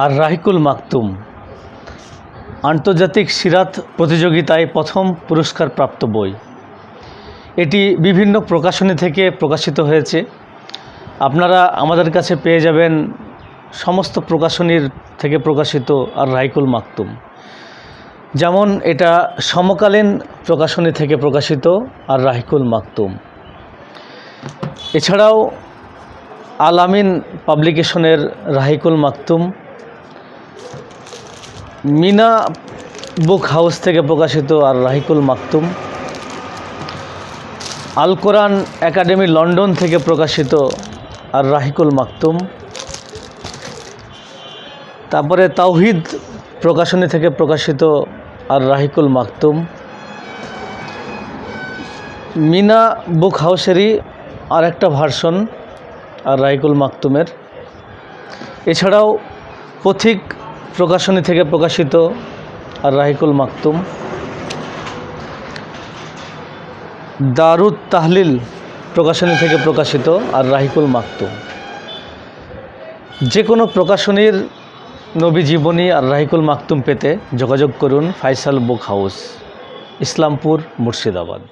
আর রাহিকুল মাকতুম আন্তর্জাতিক সিরাত প্রতিযোগিতায় প্রথম পুরস্কারপ্রাপ্ত বই। এটি বিভিন্ন প্রকাশনী থেকে প্রকাশিত হয়েছে। আপনারা আমাদের কাছে পেয়ে যাবেন সমস্ত প্রকাশনীর থেকে প্রকাশিত আর রাহিকুল মাকতুম। যেমন এটা সমকালীন প্রকাশনী থেকে প্রকাশিত আর রাহিকুল মাকতুম। এছাড়াও আল আমিন পাবলিকেশনের রাহিকুল মাকতুম, মিনা বুক হাউস থেকে প্রকাশিত আর রাহিকুল মাকতুম, আল কোরআন একাডেমি লন্ডন থেকে প্রকাশিত আর রাহিকুল মাকতুম, তারপরে তাওহিদ প্রকাশনী থেকে প্রকাশিত আর রাহিকুল মাকতুম, মিনা বুক হাউসেরই আর একটা ভার্সন আর রাহিকুল মাকতুমের। এছাড়াও পথিক প্রকাশনী থেকে প্রকাশিত আর রাহিকুল মাকতুম, দারুত তাহলিল প্রকাশনী থেকে প্রকাশিত আর রাহিকুল মাকতুম। যে কোনো প্রকাশনীর নবী জীবনী আর রাহিকুল মাকতুম পেতে যোগাযোগ করুন ফাইসাল বুক হাউস, ইসলামপুর, মুর্শিদাবাদ।